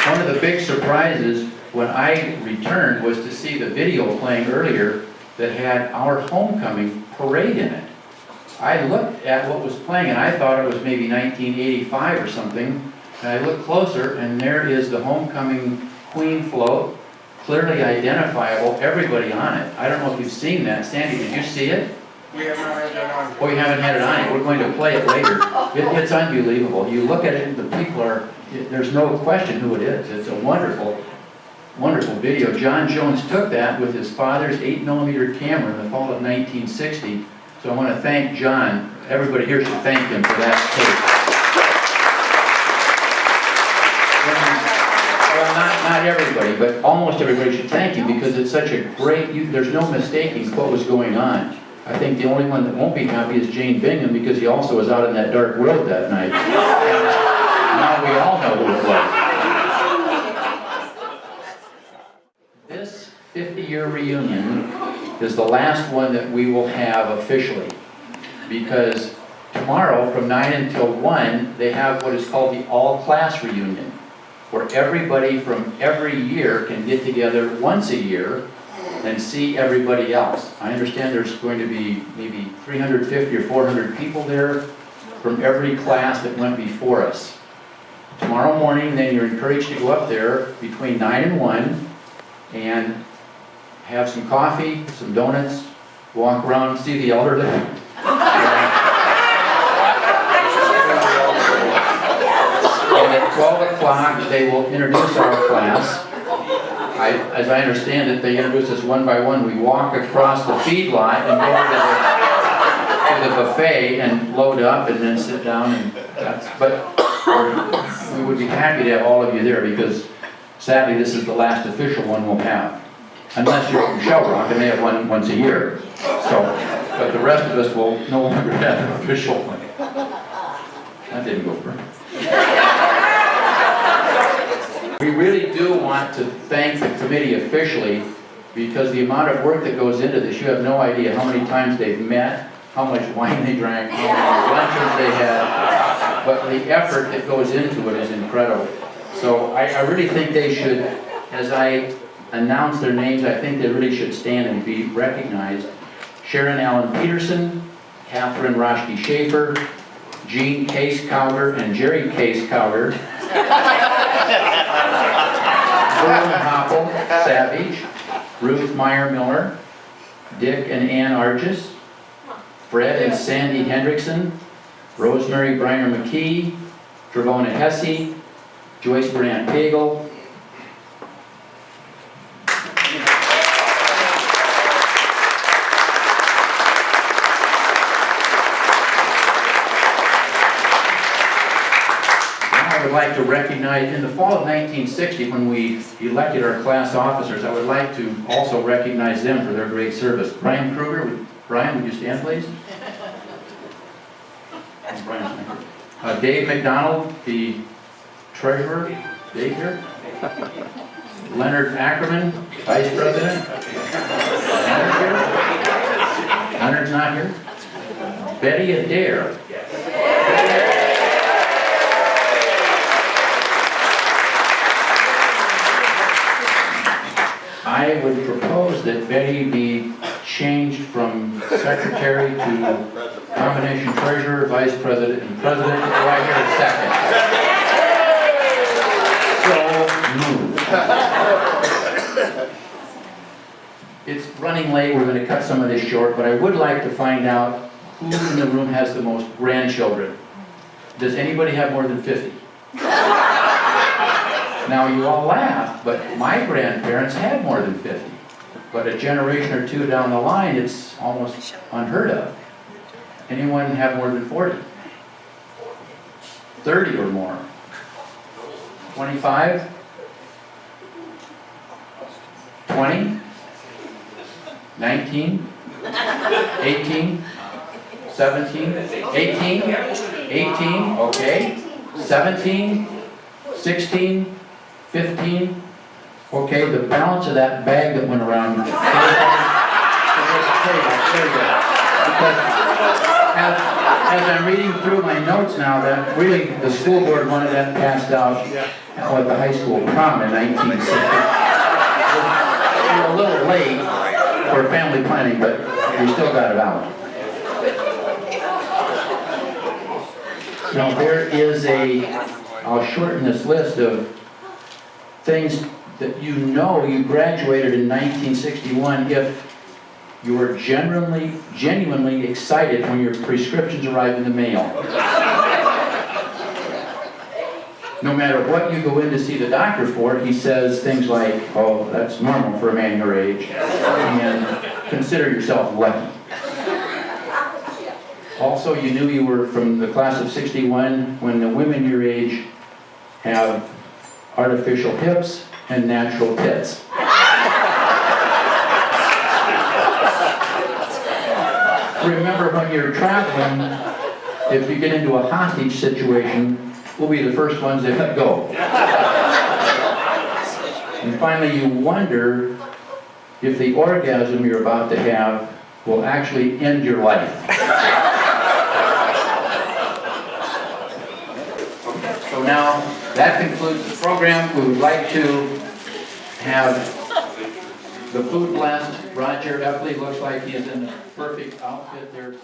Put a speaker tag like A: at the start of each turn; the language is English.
A: One of the big surprises when I returned was to see the video playing earlier that had our homecoming parade in it. I looked at what was playing and I thought it was maybe 1985 or something, and I looked closer and there is the homecoming queen float, clearly identifiable, everybody on it. I don't know if you've seen that. Sandy, did you see it?
B: We have not had that on.
A: Oh, you haven't had it on yet. We're going to play it later. It's unbelievable. You look at it and the people are, there's no question who it is. It's a wonderful, wonderful video. John Jones took that with his father's 8mm camera in the fall of 1960. So I want to thank John. Everybody here should thank him for that tape. Well, not everybody, but almost everybody should thank him because it's such a great, there's no mistaking what was going on. I think the only one that won't be happy is Jane Bingham because he also was out in that dark road that night. Now we all know who it was. This 50-year reunion is the last one that we will have officially because tomorrow from 9 until 1 they have what is called the all-class reunion where everybody from every year can get together once a year and see everybody else. I understand there's going to be maybe 350 or 400 people there from every class that went before us. Tomorrow morning, then you're encouraged to go up there between 9 and 1 and have some coffee, some donuts, walk around, see the elderly. And at 12 o'clock, they will introduce our class. As I understand it, they introduce us one by one. We walk across the feedlot and go to the buffet and load up and then sit down. And but we would be happy to have all of you there because sadly this is the last official one we'll have. Unless you're from Shell Rock and they have one once a year. So, but the rest of us will no longer have an official one. That didn't go for me. We really do want to thank the committee officially because the amount of work that goes into this, you have no idea how many times they've met, how much wine they drank, how many luncheons they had, but the effort that goes into it is incredible. So I really think they should, as I announce their names, I think they really should stand and be recognized. Sharon Allen Peterson, Catherine Roschke Schaefer, Jean Case Cowder, and Jerry Case Cowder. Vernon Hoppel Savage, Ruth Meyer Miller, Dick and Ann Arges, Fred and Sandy Hendrickson, Rosemary Briner McKee, Travona Hesse, Joyce Brandt Pagel, I would like to recognize, in the fall of 1960, when we elected our class officers, I would like to also recognize them for their great service. Brian Kruger, Brian, would you stand, please? Dave McDonald, the treasurer. Dave here. Leonard Ackerman, vice president. Leonard here? Leonard's not here. Betty Adair. I would propose that Betty be changed from secretary to combination treasurer, vice president, and president. Do I hear a second? So moved. It's running late. We're going to cut some of this short, but I would like to find out who in the room has the most grandchildren. Does anybody have more than 50? Now you all laugh, but my grandparents had more than 50. But a generation or two down the line, it's almost unheard of. Anyone have more than 40? 30 or more? 25? 20? 19? 18? 17? 18? 18? Okay. 17? 16? 15? Okay, the balance of that bag that went around. Because as I'm reading through my notes now, that really the school board wanted that passed out at the high school prom in 1960. We're a little late for family planning, but we still got it out. Now there is I'll shorten this list of things that you know you graduated in 1961 if you were genuinely excited when your prescriptions arrived in the mail. No matter what you go in to see the doctor for, he says things like, oh, that's normal for a man your age, and consider yourself lucky. Also, you knew you were from the class of 61 when the women your age have artificial hips and natural tits. Remember, when you're traveling, if you get into a hostage situation, we'll be the first ones that let go. And finally, you wonder if the orgasm you're about to have will actually end your life. So now, that concludes the program. We would like to have the food blessed. Roger Epley looks like he is in the perfect outfit there to